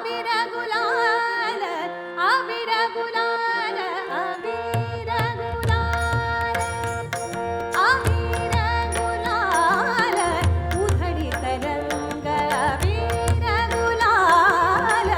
अबीर गुलाल अबीर गुलाल अबीर गुलाल अबीर गुलाल उधळीत रंग अबीर गुलाल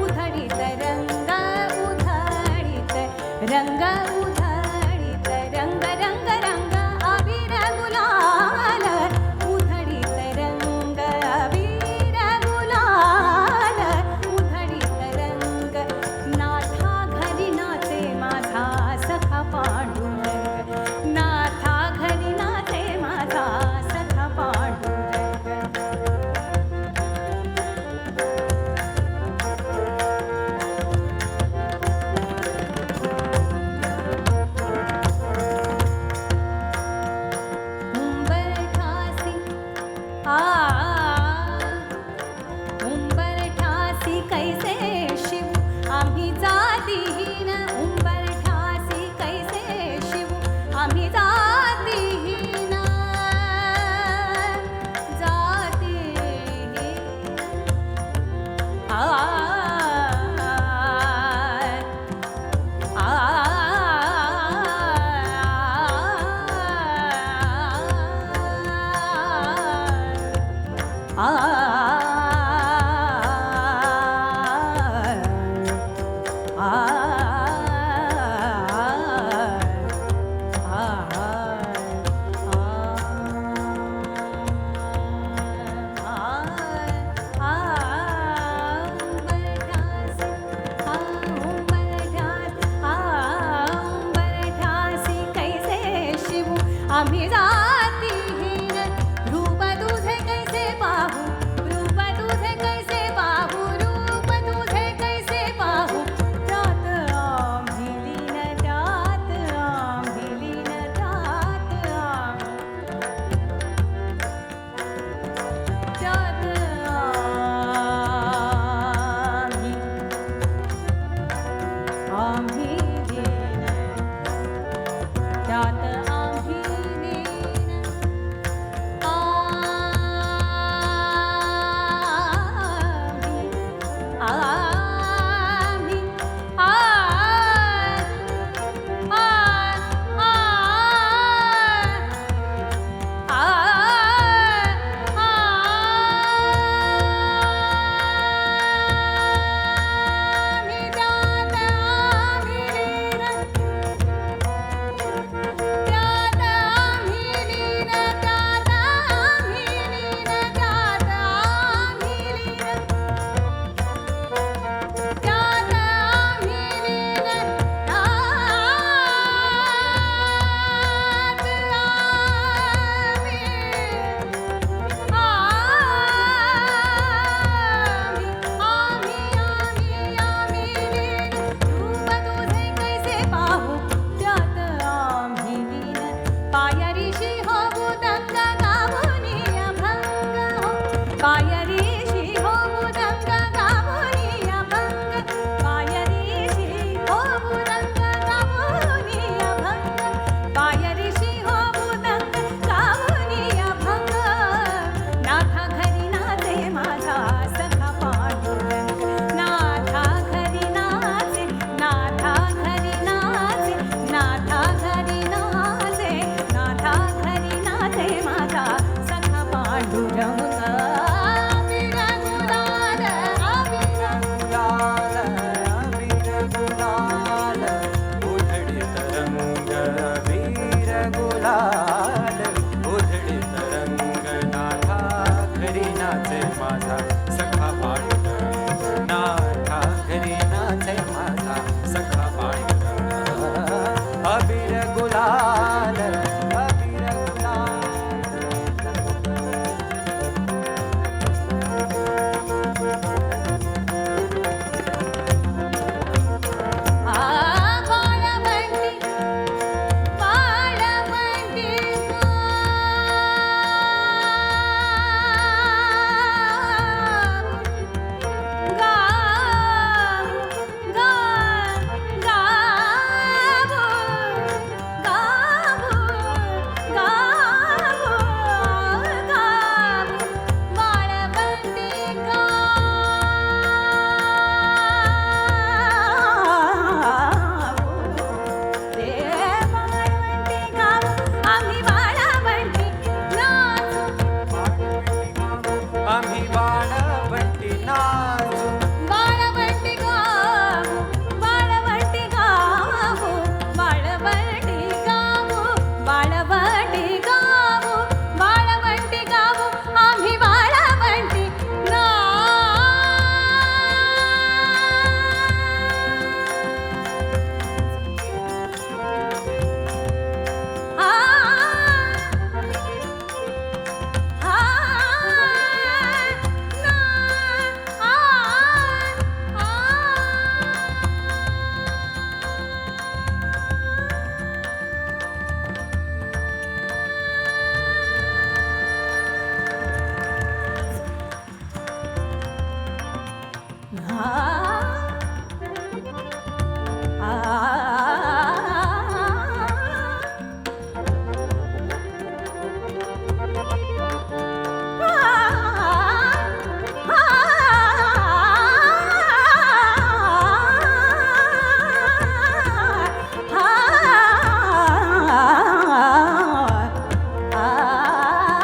उधळीत रंग उधळीत रंग उधळीत रंग रंग रंग अबीर गुलाल उधळीत रंग अबीर गुलाल उधळीत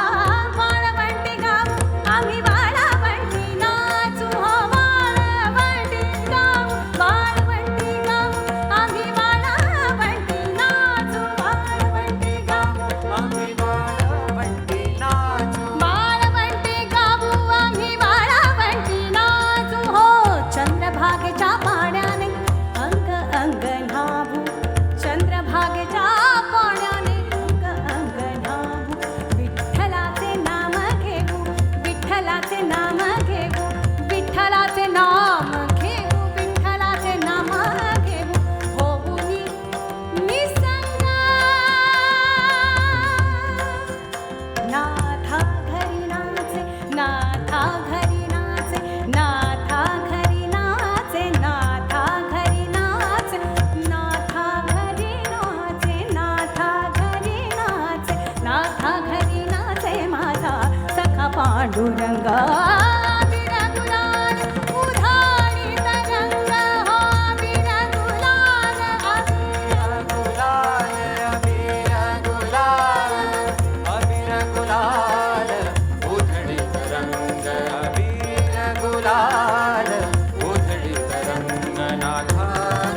वाळवंटी गाव आम्ही वाळवंटी नाचू हो वाळवंटी गाव वाळवंटी गाव आम्ही वाळवंटी नाचू वाळवंटी गाव आम्ही वाळवंटी नाचू वाळवंटी गाऊ आम्ही वाळवंटी नाचू हो चंद्रभागेच्या पाण्याने अंग अंग न्हावू चंद्रभागेच्या पाण्याने अंग अंग न्हावू विठ्ठलाचे नाम घेऊ विठ्ठलाचे नाम घेऊ विठ्ठलाचे नाम घेऊ विठ्ठलाचे नाम घेऊ होऊनी निसंग नाथा घरी नाचे नाथा घरी नाचे नाथा घरी नाचे नाथा घरी नाचे नाथा घरी नाचे नाथा घरी नाचे नाथा घरी नाचे माझा सखा पांडुरंग अबीर गुलाल उधारी तरंग हो अबीर गुलाल गुलाल अबीर गुलाल अबीर गुलाल उधळीत रंग अबीर गुलाल उधळीत रंग नाथा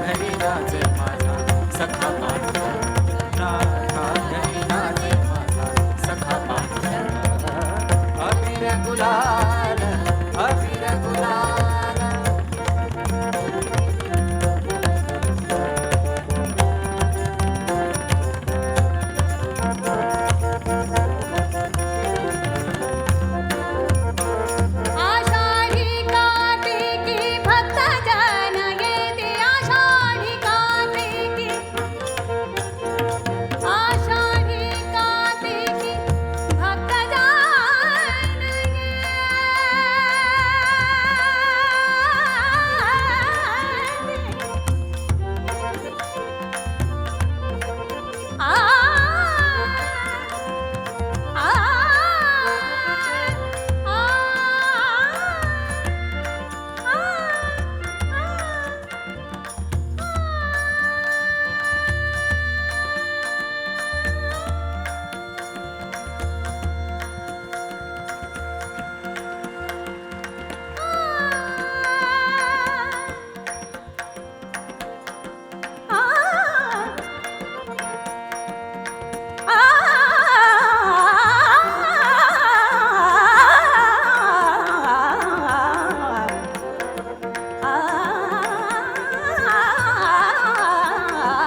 घरी नाचे माझा सखा पांडुरंग नाथा घरी नाचे माझा सखा पांडुरंग अबीर गुलाल अबीर गुलाल आषाढी कार्तिकी भक्त जन येते आषाढी कार्तिकी आषाढी कार्तिकी भक्त जन येते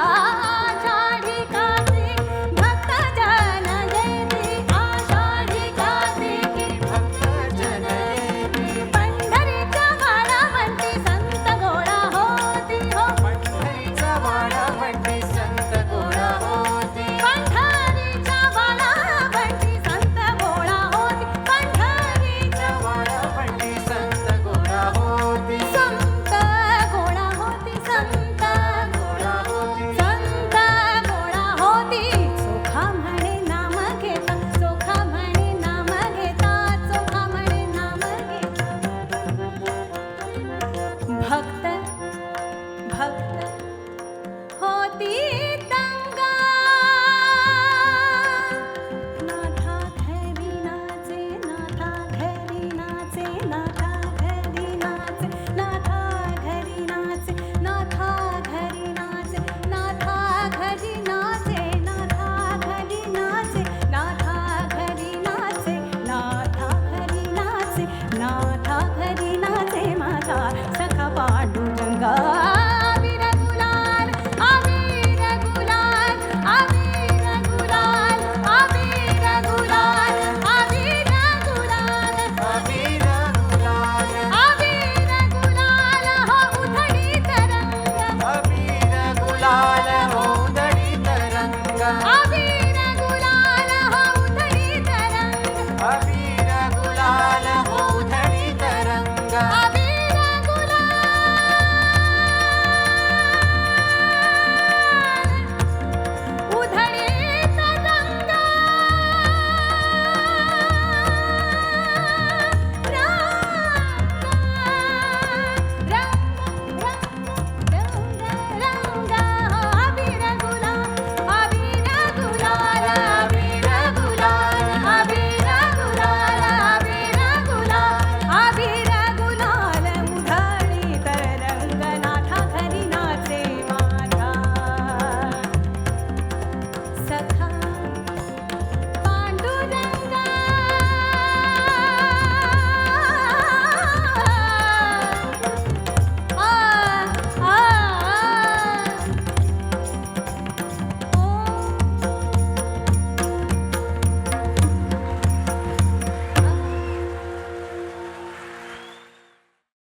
आषाढी कार्तिकी भक्त जन येते आषाढी कार्तिकी भक्तजन येती पंढरीच्या वाळवंटी संत गोळा होती हो पंढरीचा वाळवंटी संत गोळा होती पंढरीच्या वाळवंटी संत गोळा होती पंढरीच्या वाळवंटी संत गोळा होती संत गोळा होती संत गोळा होती संत गोळा होती चोखा म्हणे नाम घेता चोखा म्हणे नाम घेता चोखा म्हणे नाम घेता भक्त